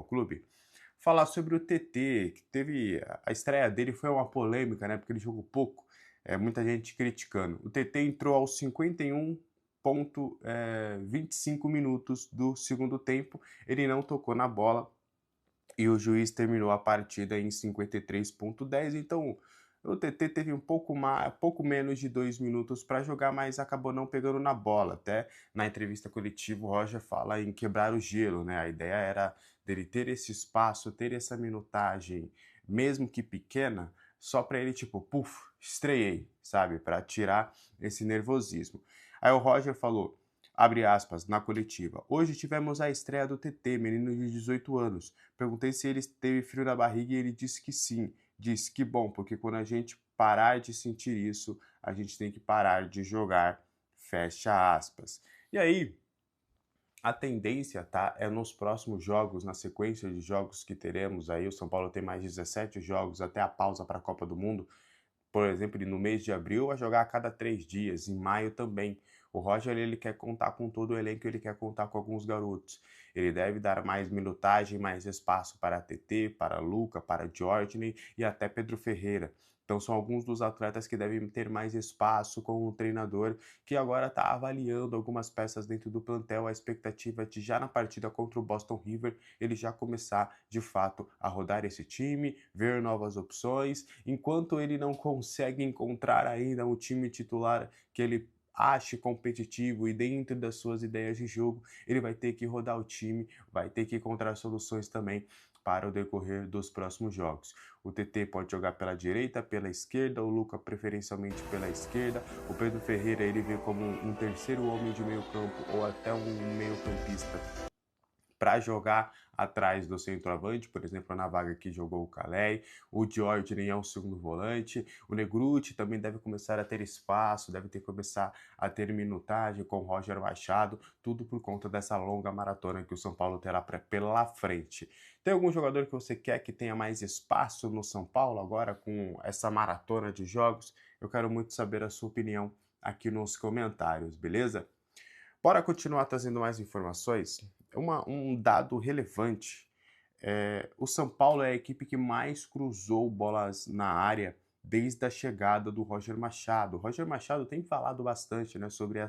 Clube, falar sobre o TT, que teve a estreia dele foi uma polêmica, né, porque ele jogou pouco, muita gente criticando. O TT entrou aos 51,25 minutos do segundo tempo, ele não tocou na bola e o juiz terminou a partida em 53,10. Então o TT teve pouco menos de 2 minutos para jogar, mas acabou não pegando na bola. Até na entrevista coletiva o Roger fala em quebrar o gelo, né? A ideia era dele ter esse espaço, ter essa minutagem, mesmo que pequena, só para ele tipo, puf, estreiei, sabe? Para tirar esse nervosismo. Aí o Roger falou, abre aspas, na coletiva. Hoje tivemos a estreia do TT, menino de 18 anos. Perguntei se ele teve frio na barriga e ele disse que sim. Disse que bom, porque quando a gente parar de sentir isso, a gente tem que parar de jogar. Fecha aspas. E aí, a tendência, tá, é nos próximos jogos, na sequência de jogos que teremos aí, o São Paulo tem mais 17 jogos até a pausa para a Copa do Mundo, por exemplo, no mês de abril vai jogar a cada 3 dias, em maio também. O Roger ele quer contar com todo o elenco, ele quer contar com alguns garotos. Ele deve dar mais minutagem, mais espaço para TT, para Luca, para Jorginho e até Pedro Ferreira. Então são alguns dos atletas que devem ter mais espaço com o treinador, que agora está avaliando algumas peças dentro do plantel. A expectativa é de já na partida contra o Boston River ele já começar de fato a rodar esse time, ver novas opções, enquanto ele não consegue encontrar ainda um time titular que ele ache competitivo e dentro das suas ideias de jogo, ele vai ter que rodar o time, vai ter que encontrar soluções também para o decorrer dos próximos jogos. O TT pode jogar pela direita, pela esquerda, o Luca preferencialmente pela esquerda, o Pedro Ferreira ele vê como um terceiro homem de meio campo ou até um meio campista para jogar atrás do centroavante, por exemplo, na vaga que jogou o Calei, o Jorginho é um segundo volante, o Negruti também deve começar a ter espaço, deve ter começar a ter minutagem com o Roger Machado, tudo por conta dessa longa maratona que o São Paulo terá pela frente. Tem algum jogador que você quer que tenha mais espaço no São Paulo agora com essa maratona de jogos? Eu quero muito saber a sua opinião aqui nos comentários, beleza? Bora continuar trazendo mais informações? Um dado relevante. O São Paulo é a equipe que mais cruzou bolas na área desde a chegada do Roger Machado. O Roger Machado tem falado bastante, né, sobre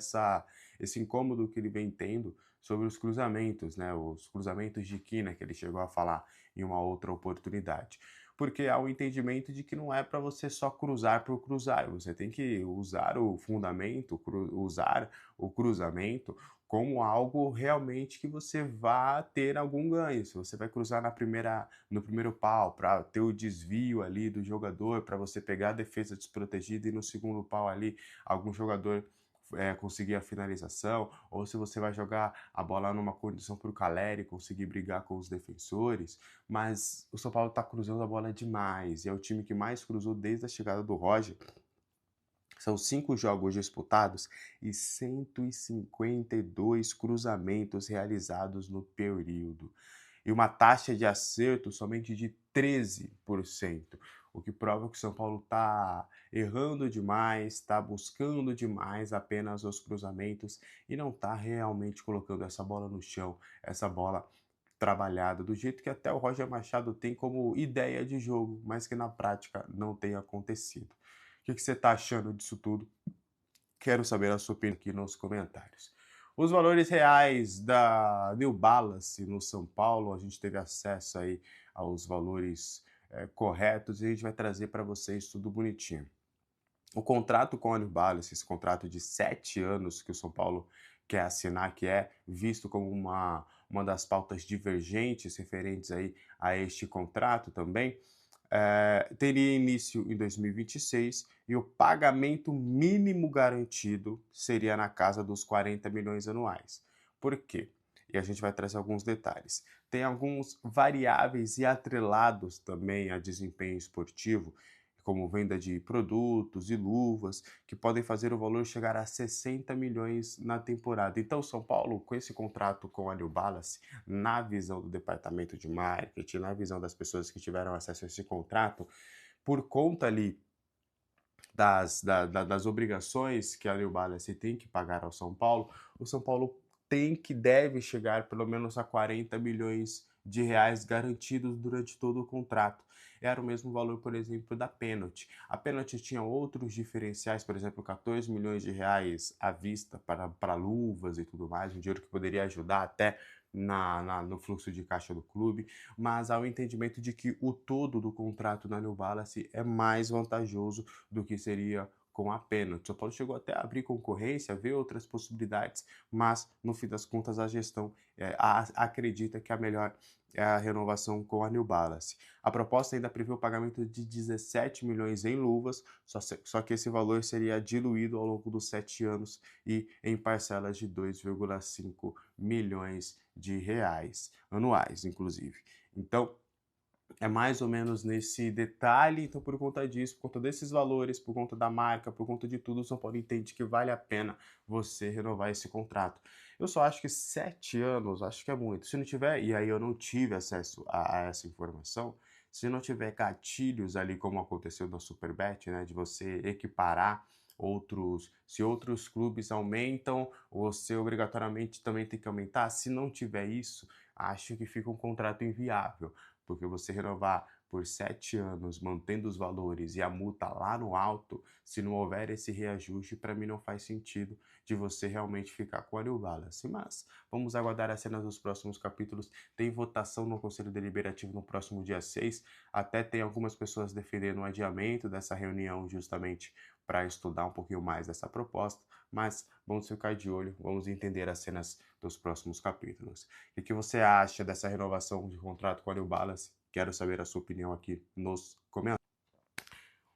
esse incômodo que ele vem tendo sobre os cruzamentos, né, os cruzamentos de quina que ele chegou a falar em uma outra oportunidade. Porque há um entendimento de que não é para você só cruzar por cruzar, você tem que usar o fundamento, usar o cruzamento como algo realmente que você vá ter algum ganho. Se você vai cruzar no primeiro pau para ter o desvio ali do jogador, para você pegar a defesa desprotegida e no segundo pau ali algum jogador conseguir a finalização, ou se você vai jogar a bola numa condição para o Caleri conseguir brigar com os defensores, mas o São Paulo está cruzando a bola demais, e é o time que mais cruzou desde a chegada do Roger. São 5 jogos disputados e 152 cruzamentos realizados no período. E uma taxa de acerto somente de 13%, o que prova que o São Paulo está errando demais, está buscando demais apenas os cruzamentos e não está realmente colocando essa bola no chão, essa bola trabalhada, do jeito que até o Roger Machado tem como ideia de jogo, mas que na prática não tem acontecido. O que você está achando disso tudo? Quero saber a sua opinião aqui nos comentários. Os valores reais da New Balance no São Paulo, a gente teve acesso aí aos valores corretos e a gente vai trazer para vocês tudo bonitinho. O contrato com a New Balance, esse contrato de 7 anos que o São Paulo quer assinar, que é visto como uma das pautas divergentes referentes aí a este contrato também, teria início em 2026 e o pagamento mínimo garantido seria na casa dos 40 milhões anuais. Por quê? E a gente vai trazer alguns detalhes. Tem alguns variáveis e atrelados também a desempenho esportivo, como venda de produtos e luvas, que podem fazer o valor chegar a 60 milhões na temporada. Então, São Paulo, com esse contrato com a New Balance, na visão do departamento de marketing, na visão das pessoas que tiveram acesso a esse contrato, por conta ali das obrigações que a New Balance tem que pagar ao São Paulo, o São Paulo deve chegar pelo menos a 40 milhões de reais garantidos durante todo o contrato. Era o mesmo valor, por exemplo, da pênalti. A pênalti tinha outros diferenciais, por exemplo, 14 milhões de reais à vista para luvas e tudo mais, um dinheiro que poderia ajudar até no fluxo de caixa do clube, mas há o entendimento de que o todo do contrato da New Balance é mais vantajoso do que seria com a pênalti. O São Paulo chegou até a abrir concorrência, ver outras possibilidades, mas no fim das contas a gestão acredita que a melhor é a renovação com a New Balance. A proposta ainda prevê o pagamento de 17 milhões em luvas, só que esse valor seria diluído ao longo dos 7 anos e em parcelas de 2,5 milhões de reais anuais, inclusive. Então, é mais ou menos nesse detalhe, então por conta disso, por conta desses valores, por conta da marca, por conta de tudo, o São Paulo entende que vale a pena você renovar esse contrato. Eu só acho que 7 anos, acho que é muito. Se não tiver, e aí eu não tive acesso a essa informação, se não tiver gatilhos ali, como aconteceu no Superbet, né, de você equiparar se outros clubes aumentam, você obrigatoriamente também tem que aumentar. Se não tiver isso, acho que fica um contrato inviável, porque você renovar por 7 anos, mantendo os valores e a multa lá no alto, se não houver esse reajuste, para mim não faz sentido de você realmente ficar com a New Balance. Mas vamos aguardar as cenas dos próximos capítulos. Tem votação no Conselho Deliberativo no próximo dia 6. Até tem algumas pessoas defendendo o adiamento dessa reunião justamente para estudar um pouquinho mais essa proposta, mas vamos ficar de olho, vamos entender as cenas dos próximos capítulos. O que você acha dessa renovação de contrato com a New Balance? Quero saber a sua opinião aqui nos comentários.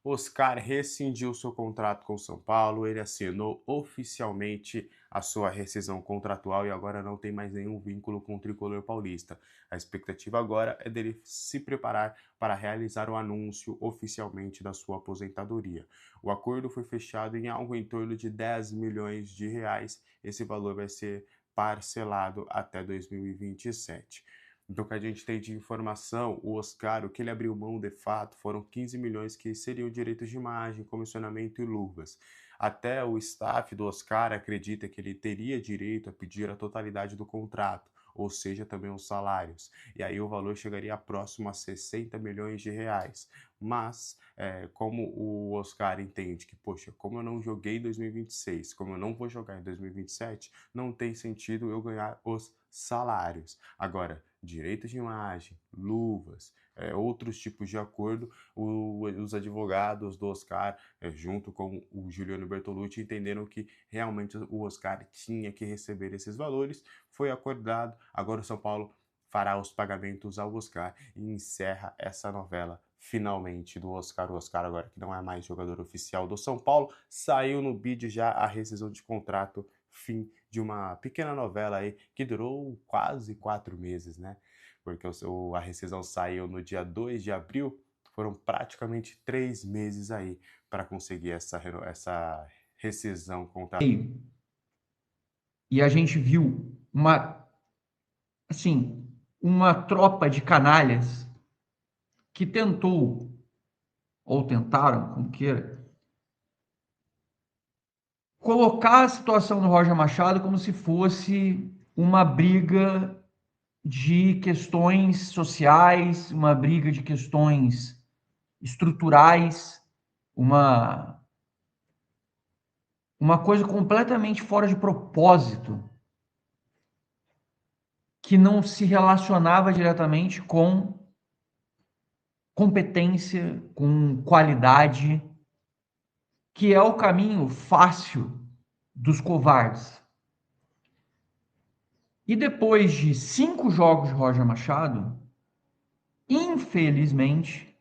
Oscar rescindiu seu contrato com o São Paulo, ele assinou oficialmente a sua rescisão contratual e agora não tem mais nenhum vínculo com o tricolor paulista. A expectativa agora é dele se preparar para realizar o anúncio oficialmente da sua aposentadoria. O acordo foi fechado em algo em torno de 10 milhões de reais. Esse valor vai ser parcelado até 2027. Então, o que a gente tem de informação, o Oscar, o que ele abriu mão de fato, foram 15 milhões que seriam direitos de imagem, comissionamento e luvas. Até o staff do Oscar acredita que ele teria direito a pedir a totalidade do contrato, ou seja, também os salários. E aí o valor chegaria próximo a 60 milhões de reais. Mas, como o Oscar entende que, poxa, como eu não joguei em 2026, como eu não vou jogar em 2027, não tem sentido eu ganhar os salários. Agora, direitos de imagem, luvas, outros tipos de acordo, os advogados do Oscar, junto com o Juliano Bertolucci, entenderam que realmente o Oscar tinha que receber esses valores, foi acordado, agora o São Paulo fará os pagamentos ao Oscar e encerra essa novela finalmente do Oscar. O Oscar agora que não é mais jogador oficial do São Paulo, saiu no bid já a rescisão de contrato, fim de uma pequena novela aí que durou quase 4 meses, né? Porque a rescisão saiu no dia 2 de abril, foram praticamente 3 meses aí para conseguir essa rescisão contratual. E a gente viu uma tropa de canalhas que tentou, ou tentaram, como queira, colocar a situação do Roger Machado como se fosse uma briga de questões sociais, uma briga de questões estruturais, uma coisa completamente fora de propósito, que não se relacionava diretamente com competência, com qualidade, que é o caminho fácil dos covardes. E depois de 5 jogos de Roger Machado, infelizmente,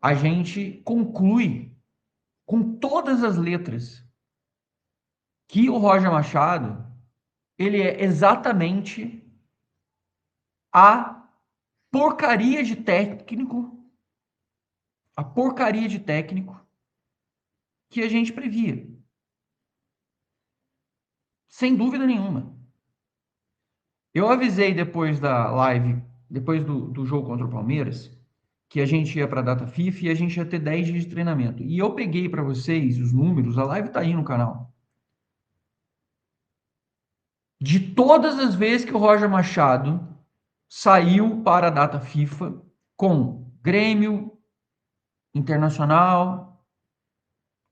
a gente conclui com todas as letras que o Roger Machado, ele é exatamente a porcaria de técnico que a gente previa. Sem dúvida nenhuma. Eu avisei depois da live, depois do jogo contra o Palmeiras, que a gente ia para a data FIFA e a gente ia ter 10 dias de treinamento. E eu peguei para vocês os números, a live está aí no canal. de todas as vezes que o Roger Machado saiu para a data FIFA com Grêmio, Internacional,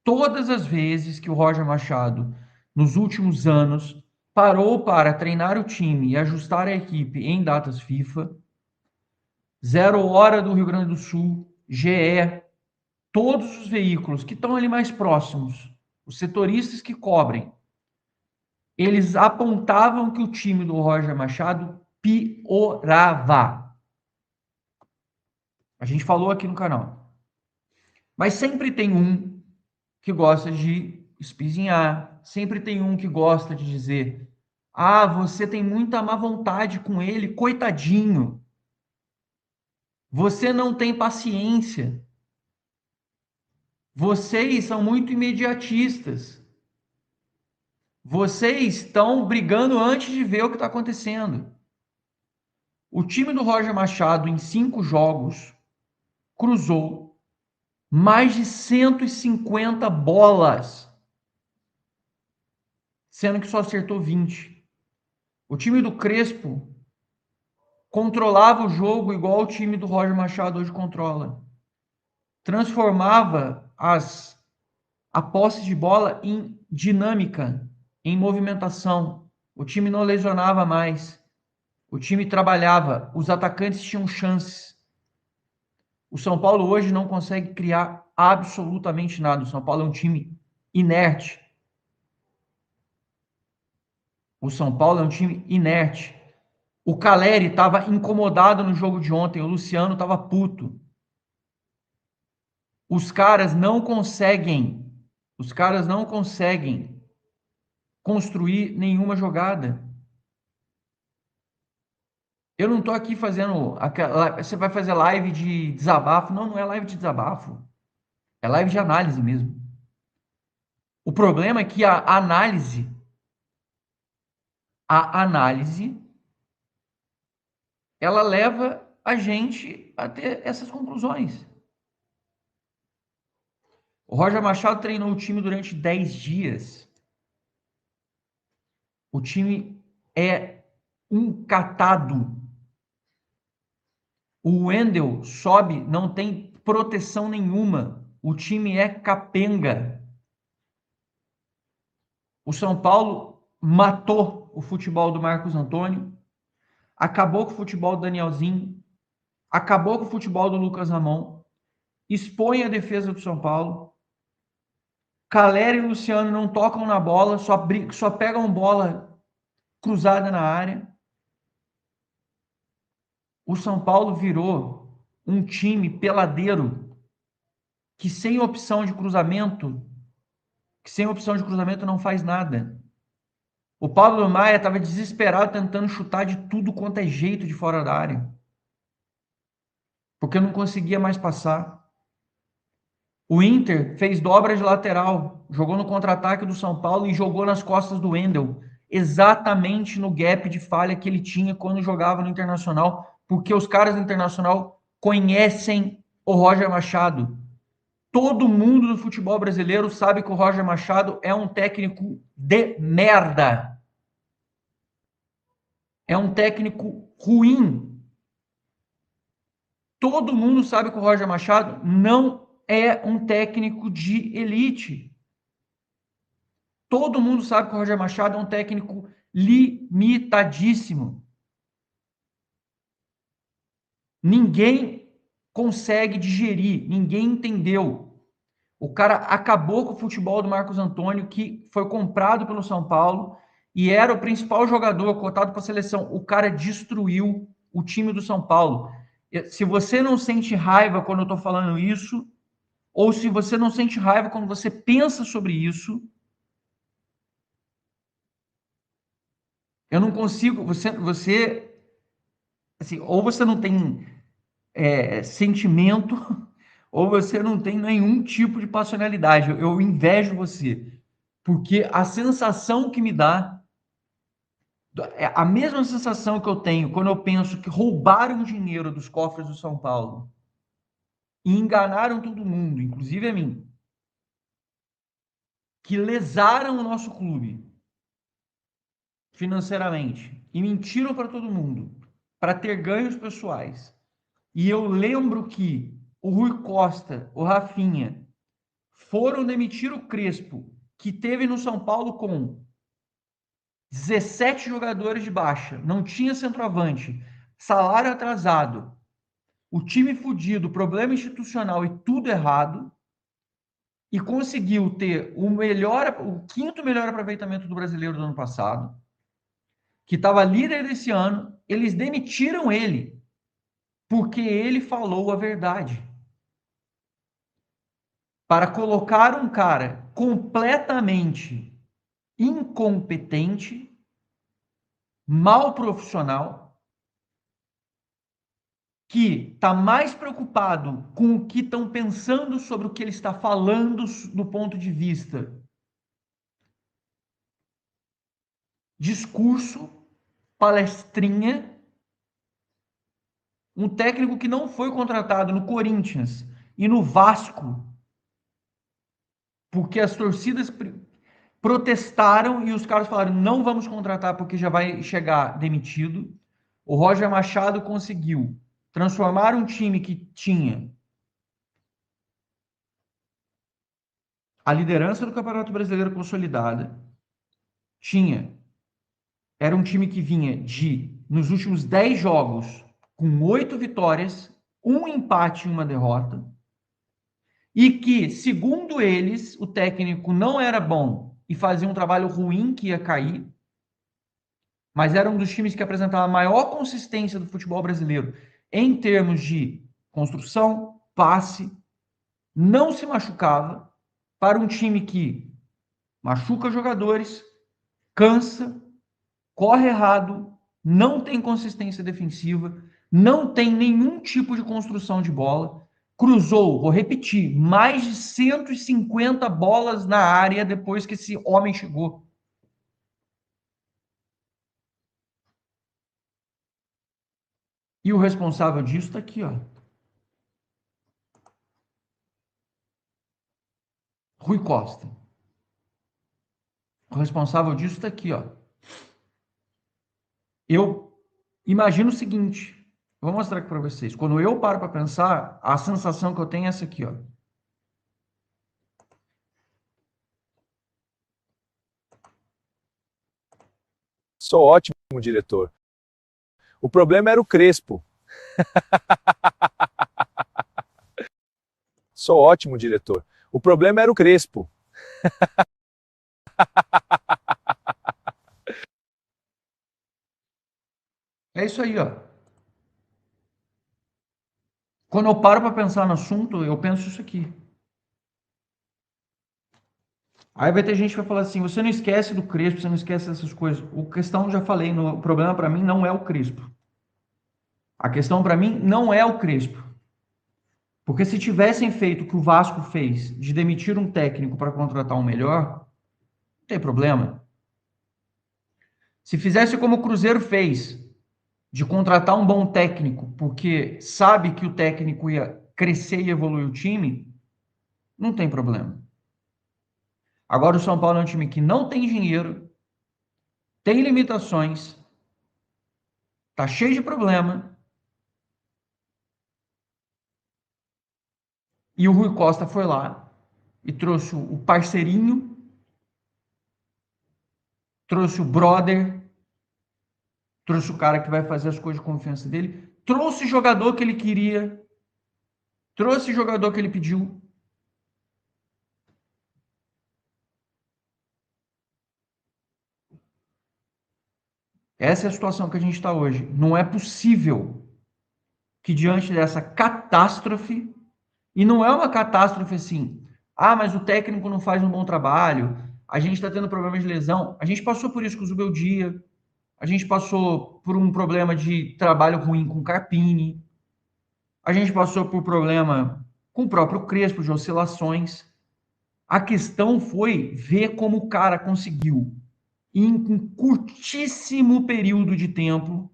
todas as vezes que o Roger Machado, nos últimos anos, parou para treinar o time e ajustar a equipe em datas FIFA, Zero Hora do Rio Grande do Sul, GE, todos os veículos que estão ali mais próximos, os setoristas que cobrem, eles apontavam que o time do Roger Machado piorava. A gente falou aqui no canal. Mas sempre tem um que gosta de espizinhar, sempre tem um que gosta de dizer: ah, você tem muita má vontade com ele, coitadinho. Você não tem paciência. Vocês são muito imediatistas. Vocês estão brigando antes de ver o que está acontecendo. O time do Roger Machado, em 5 jogos, cruzou mais de 150 bolas, sendo que só acertou 20. O time do Crespo controlava o jogo igual o time do Roger Machado hoje controla. Transformava a posse de bola em dinâmica, em movimentação. O time não lesionava mais. O time trabalhava, os atacantes tinham chances. O São Paulo hoje não consegue criar absolutamente nada. O São Paulo é um time inerte. O São Paulo é um time inerte. O Caleri estava incomodado no jogo de ontem. O Luciano estava puto. Os caras não conseguem construir nenhuma jogada. Eu não estou aqui fazendo você vai fazer live de desabafo. Não, não é live de desabafo. É live de análise mesmo. O problema é que a análise ela leva a gente a ter essas conclusões. O Roger Machado treinou o time durante 10 dias. O time é encatado. O Wendel sobe, não tem proteção nenhuma. O time é capenga. O São Paulo matou o futebol do Marcos Antônio, acabou com o futebol do Danielzinho, acabou com o futebol do Lucas Ramon, expõe a defesa do São Paulo. Caleri e Luciano não tocam na bola, só pegam bola cruzada na área. O São Paulo virou um time peladeiro que sem opção de cruzamento não faz nada. O Pablo Maia estava desesperado tentando chutar de tudo quanto é jeito de fora da área, porque não conseguia mais passar. O Inter fez dobra de lateral, jogou no contra-ataque do São Paulo e jogou nas costas do Wendel, exatamente no gap de falha que ele tinha quando jogava no Internacional, porque os caras do Internacional conhecem o Roger Machado. Todo mundo do futebol brasileiro sabe que o Roger Machado é um técnico de merda. É um técnico ruim. Todo mundo sabe que o Roger Machado não é um técnico de elite. Todo mundo sabe que o Roger Machado é um técnico limitadíssimo. Ninguém consegue digerir, ninguém entendeu. O cara acabou com o futebol do Marcos Antônio, que foi comprado pelo São Paulo e era o principal jogador cotado para a seleção. O cara destruiu o time do São Paulo. Se você não sente raiva quando eu estou falando isso, ou se você não sente raiva quando você pensa sobre isso, eu não consigo. Você assim, ou você não tem sentimento, ou você não tem nenhum tipo de passionalidade. Eu invejo você, porque a sensação que me dá é a mesma sensação que eu tenho quando eu penso que roubaram dinheiro dos cofres do São Paulo e enganaram todo mundo, inclusive a mim, que lesaram o nosso clube financeiramente e mentiram para todo mundo para ter ganhos pessoais. E eu lembro que o Rui Costa, o Rafinha, foram demitir o Crespo, que teve no São Paulo com 17 jogadores de baixa, não tinha centroavante, salário atrasado, o time fudido, problema institucional e tudo errado, e conseguiu ter o quinto melhor aproveitamento do brasileiro do ano passado, que estava líder desse ano, eles demitiram ele porque ele falou a verdade. Para colocar um cara completamente incompetente, mal profissional, que está mais preocupado com o que estão pensando sobre o que ele está falando do ponto de vista discurso, palestrinha, um técnico que não foi contratado no Corinthians e no Vasco, porque as torcidas protestaram e os caras falaram: não vamos contratar porque já vai chegar demitido. O Roger Machado conseguiu transformar um time que tinha a liderança do Campeonato Brasileiro consolidada, era um time que vinha nos últimos 10 jogos, com 8 vitórias, um empate e uma derrota, e que, segundo eles, o técnico não era bom e fazia um trabalho ruim que ia cair, mas era um dos times que apresentava a maior consistência do futebol brasileiro em termos de construção, passe, não se machucava, para um time que machuca jogadores, cansa, corre errado, não tem consistência defensiva, não tem nenhum tipo de construção de bola, cruzou, vou repetir, mais de 150 bolas na área depois que esse homem chegou. E o responsável disso está aqui, ó. Rui Costa. O responsável disso está aqui, ó. Eu imagino o seguinte, vou mostrar aqui para vocês. Quando eu paro para pensar, a sensação que eu tenho é essa aqui, ó. Sou ótimo diretor. O problema era o Crespo. Sou ótimo diretor. O problema era o Crespo. É isso aí, ó. Quando eu paro para pensar no assunto, eu penso isso aqui. Aí vai ter gente que vai falar assim: você não esquece do Crespo, você não esquece dessas coisas. A questão, já falei, o problema para mim não é o Crespo. A questão para mim não é o Crespo. Porque se tivessem feito o que o Vasco fez, de demitir um técnico para contratar um melhor, não tem problema. Se fizesse como o Cruzeiro fez, de contratar um bom técnico, porque sabe que o técnico ia crescer e evoluir o time, não tem problema. Agora o São Paulo é um time que não tem dinheiro, tem limitações, tá cheio de problema. E o Rui Costa foi lá e trouxe o parceirinho, trouxe o brother, trouxe o cara que vai fazer as coisas de confiança dele, trouxe o jogador que ele queria, trouxe o jogador que ele pediu. Essa é a situação que a gente está hoje. Não é possível que diante dessa catástrofe, e não é uma catástrofe assim, mas o técnico não faz um bom trabalho, a gente está tendo problemas de lesão. A gente passou por isso com o Zubeldia, a gente passou por um problema de trabalho ruim com o Carpini, a gente passou por problema com o próprio Crespo, de oscilações. A questão foi ver como o cara conseguiu, em um curtíssimo período de tempo,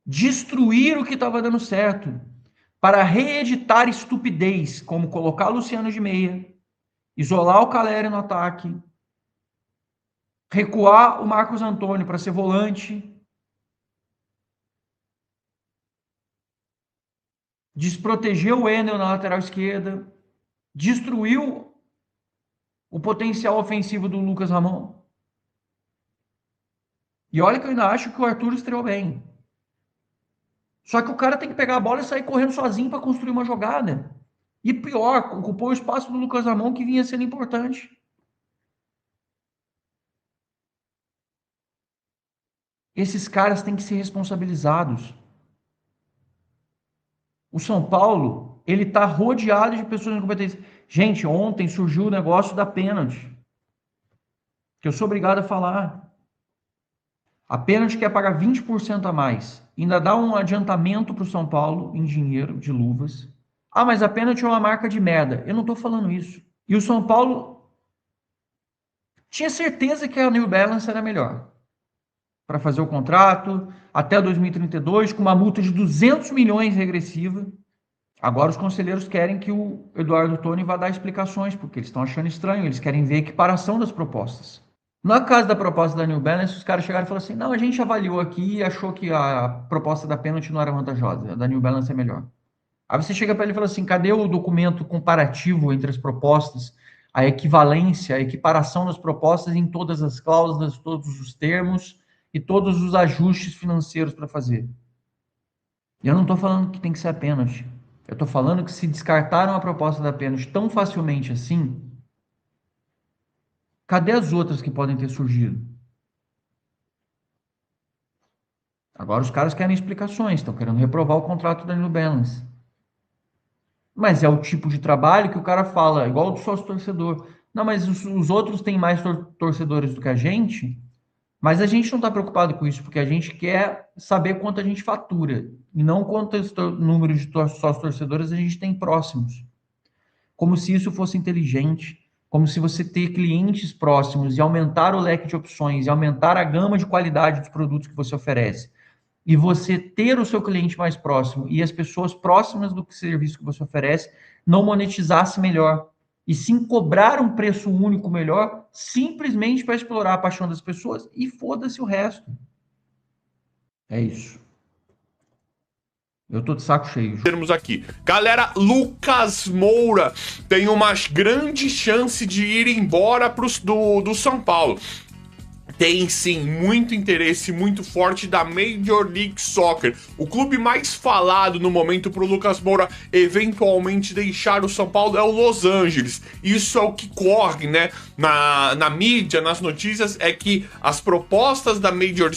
destruir o que estava dando certo, para reeditar estupidez, como colocar Luciano de meia, isolar o Caleri no ataque, recuar o Marcos Antônio para ser volante, desprotegeu o Wendel na lateral esquerda, destruiu o potencial ofensivo do Lucas Ramon. E olha que eu ainda acho que o Arthur estreou bem. Só que o cara tem que pegar a bola e sair correndo sozinho para construir uma jogada. E pior, ocupou o espaço do Lucas Ramon, que vinha sendo importante. Esses caras têm que ser responsabilizados. O São Paulo, ele tá rodeado de pessoas incompetentes. Gente, ontem surgiu o negócio da pênalti, que eu sou obrigado a falar. A pênalti quer pagar 20% a mais. Ainda dá um adiantamento para o São Paulo em dinheiro, de luvas. Ah, mas a pênalti é uma marca de merda. Eu não estou falando isso. E o São Paulo tinha certeza que a New Balance era melhor para fazer o contrato até 2032, com uma multa de 200 milhões regressiva. Agora os conselheiros querem que o Eduardo Toni vá dar explicações, porque eles estão achando estranho, eles querem ver a equiparação das propostas. Na casa da proposta da New Balance, os caras chegaram e falaram assim, não, a gente avaliou aqui e achou que a proposta da pênalti não era vantajosa, a da New Balance é melhor. Aí você chega para ele e fala assim, cadê o documento comparativo entre as propostas, a equivalência, a equiparação das propostas em todas as cláusulas, todos os termos e todos os ajustes financeiros para fazer? E eu não estou falando que tem que ser a pênalti. Eu estou falando que se descartaram a proposta da pênalti tão facilmente assim, cadê as outras que podem ter surgido? Agora os caras querem explicações, estão querendo reprovar o contrato da New Balance. Mas é o tipo de trabalho que o cara fala, igual do sócio torcedor. Não, mas os outros têm mais torcedores do que a gente, mas a gente não está preocupado com isso, porque a gente quer saber quanto a gente fatura, e não quantos números de sócios torcedores a gente tem próximos. Como se isso fosse inteligente, como se você ter clientes próximos e aumentar o leque de opções, e aumentar a gama de qualidade dos produtos que você oferece, e você ter o seu cliente mais próximo e as pessoas próximas do serviço que você oferece não monetizasse melhor, e sim cobrar um preço único melhor, simplesmente para explorar a paixão das pessoas, e foda-se o resto. É isso. Eu tô de saco cheio. Termos aqui. Galera, Lucas Moura tem uma grande chance de ir embora do São Paulo. Tem sim muito interesse muito forte da Major League Soccer. O clube mais falado no momento para o Lucas Moura eventualmente deixar o São Paulo é o Los Angeles. Isso é o que corre, né, na mídia, nas notícias, é que as propostas da Major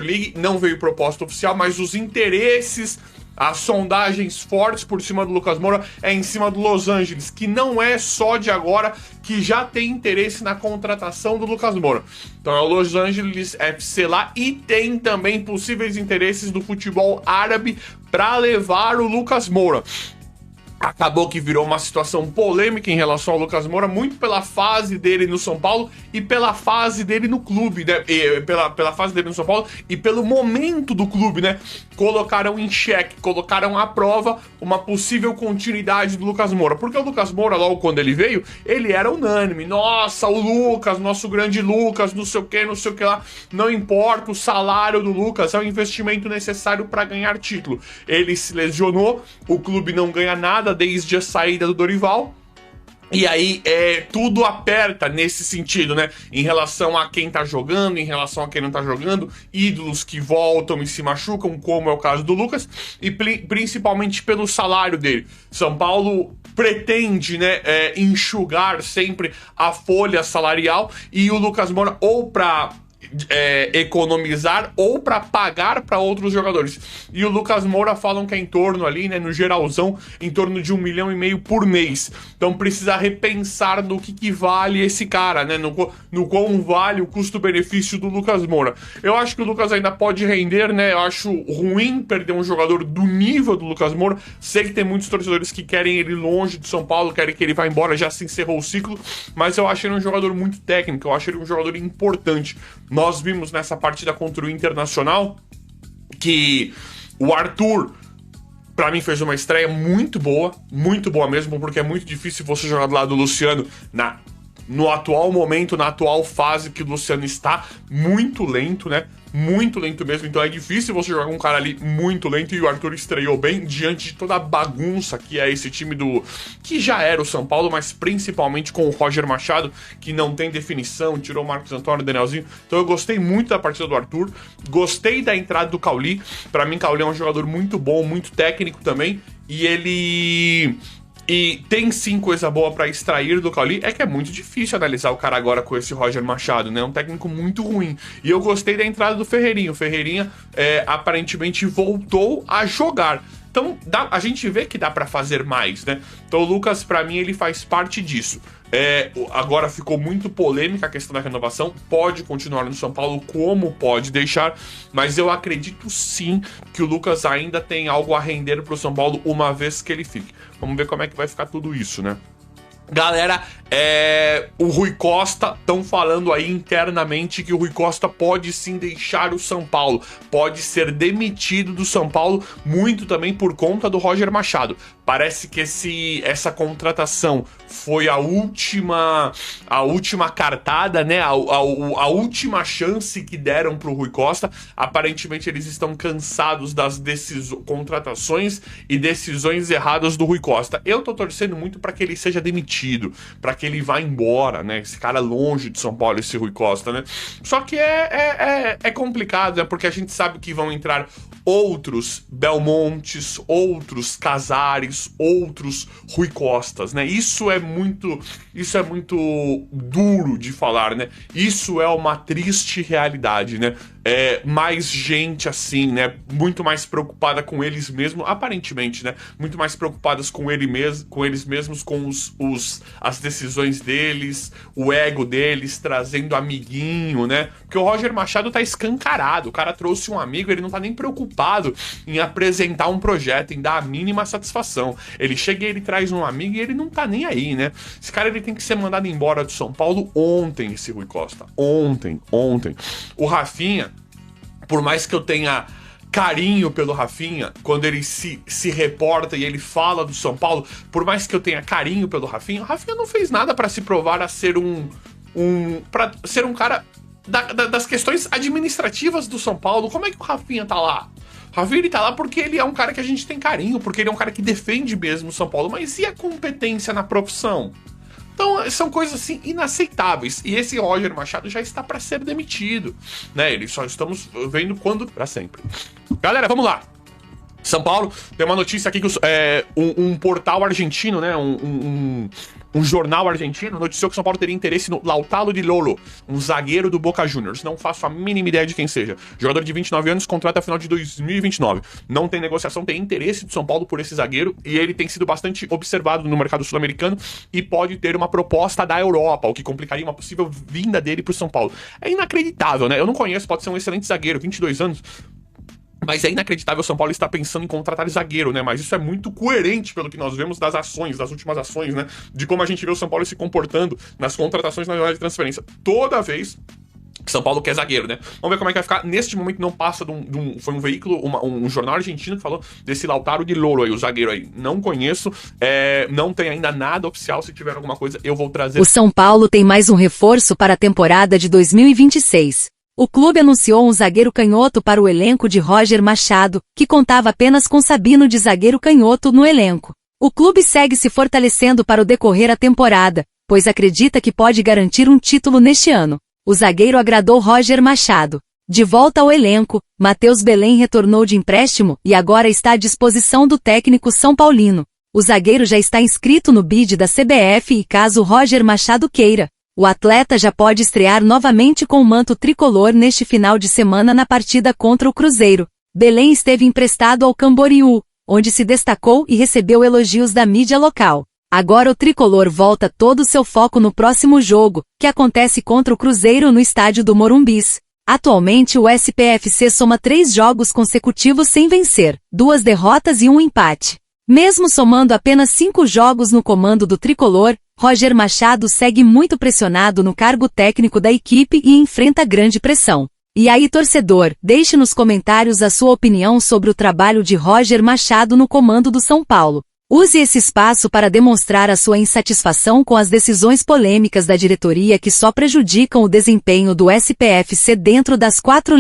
League, não veio proposta oficial, mas os interesses, as sondagens fortes por cima do Lucas Moura é em cima do Los Angeles, que não é só de agora, que já tem interesse na contratação do Lucas Moura. Então é o Los Angeles FC lá, e tem também possíveis interesses do futebol árabe para levar o Lucas Moura. Acabou que virou uma situação polêmica em relação ao Lucas Moura, muito pela fase dele no São Paulo e pela fase dele no clube, né? Pela fase dele no São Paulo e pelo momento do clube, né? Colocaram em xeque, colocaram à prova uma possível continuidade do Lucas Moura. Porque o Lucas Moura, logo quando ele veio, ele era unânime. Nossa, o Lucas, nosso grande Lucas, não sei o que lá. Não importa, o salário do Lucas é o investimento necessário para ganhar título. Ele se lesionou, o clube não ganha nada desde a saída do Dorival. E aí tudo aperta nesse sentido, né? Em relação a quem tá jogando, em relação a quem não tá jogando, ídolos que voltam e se machucam, como é o caso do Lucas, e principalmente pelo salário dele. São Paulo pretende, né, enxugar sempre a folha salarial, e o Lucas Moura, ou pra economizar ou para pagar para outros jogadores. E o Lucas Moura falam que é em torno ali, né, no geralzão, em torno de 1,5 milhão por mês. Então precisa repensar no que vale esse cara, né, no quão vale o custo-benefício do Lucas Moura. Eu acho que o Lucas ainda pode render, né, eu acho ruim perder um jogador do nível do Lucas Moura. Sei que tem muitos torcedores que querem ele longe do São Paulo, querem que ele vá embora, já se encerrou o ciclo, mas eu acho ele um jogador muito técnico, eu acho ele um jogador importante. Nós vimos nessa partida contra o Internacional que o Arthur, pra mim, fez uma estreia muito boa mesmo, porque é muito difícil você jogar do lado do Luciano no atual momento, na atual fase que o Luciano está, muito lento, né? Muito lento mesmo, então é difícil você jogar com um cara ali muito lento, e o Arthur estreou bem diante de toda a bagunça que é esse time que já era o São Paulo, mas principalmente com o Roger Machado, que não tem definição, tirou o Marcos Antônio, o Danielzinho. Então eu gostei muito da partida do Arthur, gostei da entrada do Cauli. Pra mim, Cauli é um jogador muito bom, muito técnico também, e tem sim coisa boa pra extrair do Cauli. É que é muito difícil analisar o cara agora com esse Roger Machado, né? É um técnico muito ruim. E eu gostei da entrada do Ferreirinha. O Ferreirinha aparentemente voltou a jogar. Então a gente vê que dá pra fazer mais, né? Então o Lucas, pra mim, ele faz parte disso. Agora ficou muito polêmica a questão da renovação. Pode continuar no São Paulo, como pode deixar, mas eu acredito sim que o Lucas ainda tem algo a render pro São Paulo uma vez que ele fique. Vamos ver como é que vai ficar tudo isso, né? Galera, o Rui Costa, estão falando aí internamente que o Rui Costa pode sim deixar o São Paulo, pode ser demitido do São Paulo, muito também por conta do Roger Machado. Parece que essa contratação foi a última cartada, né? A última chance que deram pro Rui Costa. Aparentemente eles estão cansados das contratações e decisões erradas do Rui Costa. Eu tô torcendo muito para que ele seja demitido, para que ele vá embora, né? Esse cara longe de São Paulo, esse Rui Costa, né? Só que é complicado, né? Porque a gente sabe que vão entrar outros Belmontes, outros Casares, outros Rui Costas, né? Isso é muito duro de falar, né? Isso é uma triste realidade, né? Mais gente assim, né? Muito mais preocupada com eles mesmos, aparentemente, né? Muito mais preocupadas com eles mesmos, com as decisões deles, o ego deles, trazendo amiguinho, né? Porque o Roger Machado tá escancarado. O cara trouxe um amigo, ele não tá nem preocupado em apresentar um projeto, em dar a mínima satisfação. Ele chega e ele traz um amigo e ele não tá nem aí, né? Esse cara, ele tem que ser mandado embora do São Paulo ontem, esse Rui Costa. Ontem. O Rafinha, por mais que eu tenha carinho pelo Rafinha, quando ele se reporta e ele fala do São Paulo, por mais que eu tenha carinho pelo Rafinha, o Rafinha não fez nada pra se provar a ser pra ser um cara das questões administrativas do São Paulo. Como é que o Rafinha tá lá? O Rafinha, ele tá lá porque ele é um cara que a gente tem carinho, porque ele é um cara que defende mesmo o São Paulo, mas e a competência na profissão? Então, são coisas assim inaceitáveis. E esse Roger Machado já está para ser demitido, né? Ele só estamos vendo quando para sempre. Galera, vamos lá. São Paulo, tem uma notícia aqui que um portal argentino, né? Um jornal argentino noticiou que o São Paulo teria interesse no Lautaro de Lolo, um zagueiro do Boca Juniors. Não faço a mínima ideia de quem seja. Jogador de 29 anos, contrato até final de 2029. Não tem negociação, tem interesse do São Paulo por esse zagueiro, e ele tem sido bastante observado no mercado sul-americano e pode ter uma proposta da Europa, o que complicaria uma possível vinda dele pro São Paulo. É inacreditável, né? Eu não conheço, pode ser um excelente zagueiro, 22 anos. Mas é inacreditável o São Paulo estar pensando em contratar zagueiro, né? Mas isso é muito coerente pelo que nós vemos das últimas ações, né? De como a gente vê o São Paulo se comportando nas contratações na hora de transferência. Toda vez que São Paulo quer zagueiro, né? Vamos ver como é que vai ficar. Neste momento não passa foi um veículo, um jornal argentino que falou desse Lautaro de Lolo aí, o zagueiro aí. Não conheço, não tem ainda nada oficial. Se tiver alguma coisa, eu vou trazer. O São Paulo tem mais um reforço para a temporada de 2026. O clube anunciou um zagueiro canhoto para o elenco de Roger Machado, que contava apenas com Sabino de zagueiro canhoto no elenco. O clube segue se fortalecendo para o decorrer a temporada, pois acredita que pode garantir um título neste ano. O zagueiro agradou Roger Machado. De volta ao elenco, Matheus Belém retornou de empréstimo e agora está à disposição do técnico são paulino. O zagueiro já está inscrito no bid da CBF e caso Roger Machado queira, o atleta já pode estrear novamente com o manto tricolor neste final de semana na partida contra o Cruzeiro. Belém esteve emprestado ao Camboriú, onde se destacou e recebeu elogios da mídia local. Agora o tricolor volta todo o seu foco no próximo jogo, que acontece contra o Cruzeiro no estádio do Morumbis. Atualmente o SPFC soma 3 jogos consecutivos sem vencer, 2 derrotas e 1 empate. Mesmo somando apenas 5 jogos no comando do tricolor, Roger Machado segue muito pressionado no cargo técnico da equipe e enfrenta grande pressão. E aí, torcedor, deixe nos comentários a sua opinião sobre o trabalho de Roger Machado no comando do São Paulo. Use esse espaço para demonstrar a sua insatisfação com as decisões polêmicas da diretoria que só prejudicam o desempenho do SPFC dentro das 4